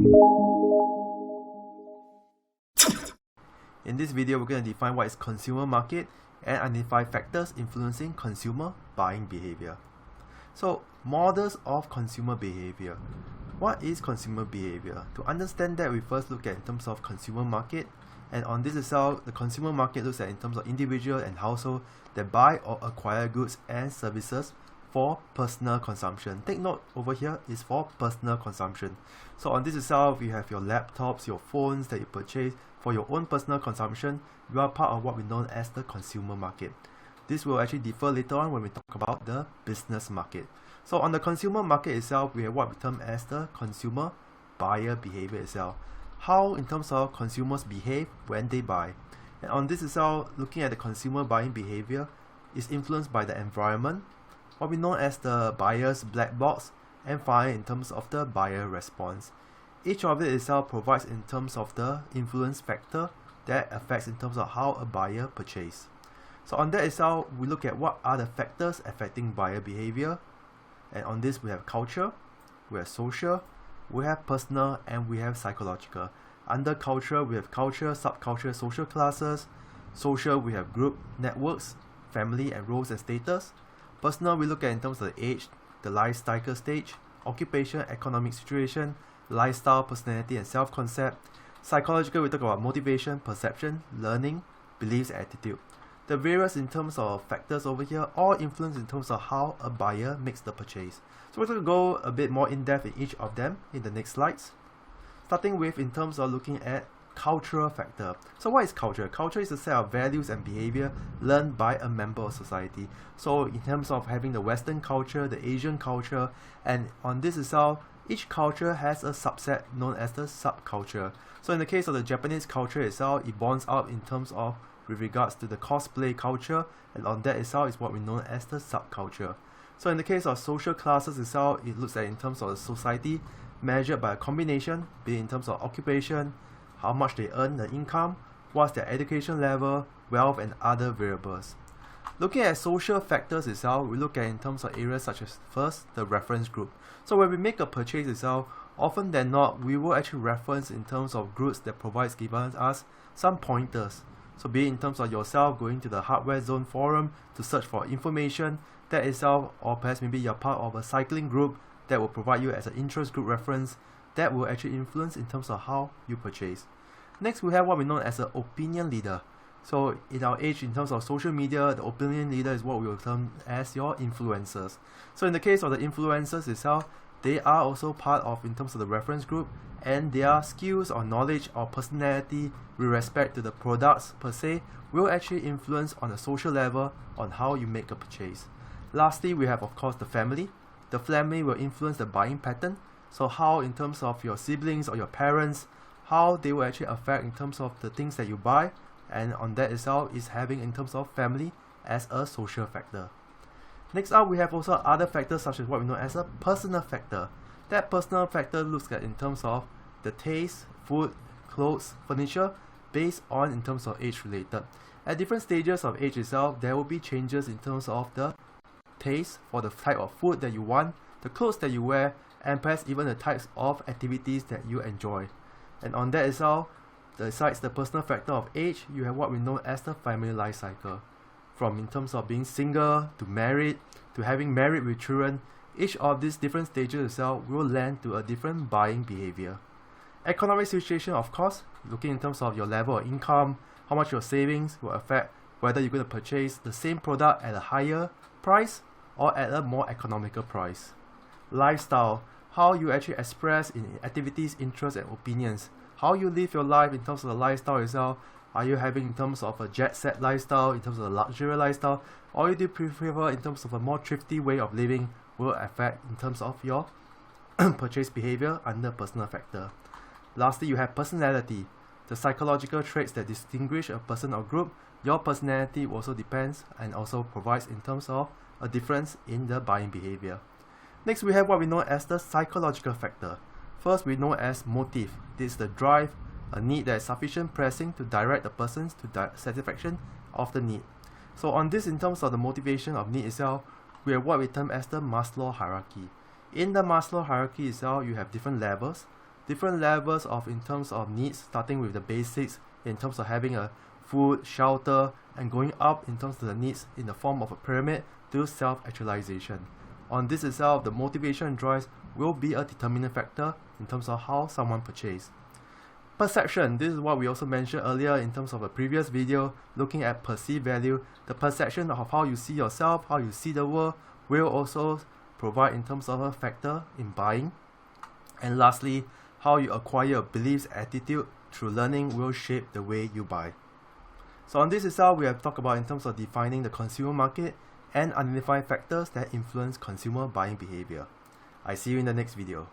In this video, we're going to define what is consumer market and identify factors influencing consumer buying behavior. So, models of consumer behavior. What is consumer behavior? To understand that, we first look at in terms of consumer market, and on this itself, the consumer market looks at in terms of individual and household that buy or acquire goods and services for personal consumption. Take note, over here is for personal consumption. So on this itself, you have your laptops, your phones that you purchase for your own personal consumption. You are part of what we know as the consumer market. This will actually differ later on when we talk about the business market. So on the consumer market itself, we have what we term as the consumer buyer behavior itself. How in terms of consumers behave when they buy. And on this itself, looking at the consumer buying behavior is influenced by the environment, what we know as the buyer's black box, and finally in terms of the buyer response. Each of it itself provides in terms of the influence factor that affects in terms of how a buyer purchases. So on that itself, we look at what are the factors affecting buyer behavior, and on this we have culture, we have social, we have personal, and we have psychological. Under culture, we have culture, subculture, social classes. Social, we have group, networks, family, and roles and status. Personal, we look at in terms of the age, the life cycle stage, occupation, economic situation, lifestyle, personality, and self-concept. Psychological, we talk about motivation, perception, learning, beliefs, attitude. The various in terms of factors over here all influence in terms of how a buyer makes the purchase. So we're going to go a bit more in depth in each of them in the next slides. Starting with in terms of looking at cultural factor. So what is culture? Culture is a set of values and behavior learned by a member of society. So in terms of having the Western culture, the Asian culture, and on this itself, each culture has a subset known as the subculture. So in the case of the Japanese culture itself, it bonds out in terms of with regards to the cosplay culture, and on that itself is what we know as the subculture. So in the case of social classes itself, it looks at in terms of the society measured by a combination, be it in terms of occupation, how much they earn, the income, what's their education level, wealth, and other variables. Looking at social factors itself, we look at in terms of areas such as first, the reference group. So when we make a purchase itself, often than not, we will actually reference in terms of groups that provides given us some pointers. So be it in terms of yourself going to the hardware zone forum to search for information, that itself, or perhaps maybe you're part of a cycling group that will provide you as an interest group reference, that will actually influence in terms of how you purchase. Next, we have what we know as an opinion leader. So in our age, in terms of social media, the opinion leader is what we will term as your influencers. So in the case of the influencers itself, they are also part of in terms of the reference group, and their skills or knowledge or personality with respect to the products per se will actually influence on a social level on how you make a purchase. Lastly, we have of course the family. The family will influence the buying pattern. So how in terms of your siblings or your parents, how they will actually affect in terms of the things that you buy, and on that itself is having in terms of family as a social factor. Next up, we have also other factors such as what we know as a personal factor. That personal factor looks at in terms of the taste, food, clothes, furniture, based on in terms of age related. At different stages of age itself, there will be changes in terms of the taste for the type of food that you want, the clothes that you wear, and perhaps even the types of activities that you enjoy. And on that itself, besides the personal factor of age, you have what we know as the family life cycle. From in terms of being single, to married, to having married with children, each of these different stages itself will land to a different buying behavior. Economic situation, of course, looking in terms of your level of income, how much your savings will affect whether you're going to purchase the same product at a higher price or at a more economical price. Lifestyle, how you actually express in activities, interests, and opinions. How you live your life in terms of the lifestyle itself. Are you having in terms of a jet set lifestyle, in terms of a luxury lifestyle, or you do prefer in terms of a more thrifty way of living will affect in terms of your purchase behavior under personal factor. Lastly, you have personality. The psychological traits that distinguish a person or group. Your personality also depends and also provides in terms of a difference in the buying behavior. Next, we have what we know as the psychological factor. First, we know as motive. This is the drive, a need that is sufficient pressing to direct the persons to satisfaction of the need. So on this, in terms of the motivation of need itself, we have what we term as the Maslow hierarchy. In the Maslow hierarchy itself, you have different levels. different levels of in terms of needs, starting with the basics in terms of having a food, shelter, and going up in terms of the needs in the form of a pyramid to self-actualization. On this itself, the motivation drives will be a determinant factor in terms of how someone purchases. Perception, this is what we also mentioned earlier in terms of a previous video, looking at perceived value. The perception of how you see yourself, how you see the world, will also provide in terms of a factor in buying. And lastly, how you acquire a beliefs attitude through learning will shape the way you buy. So on this itself, we have talked about in terms of defining the consumer market and identifying factors that influence consumer buying behavior. I see you in the next video.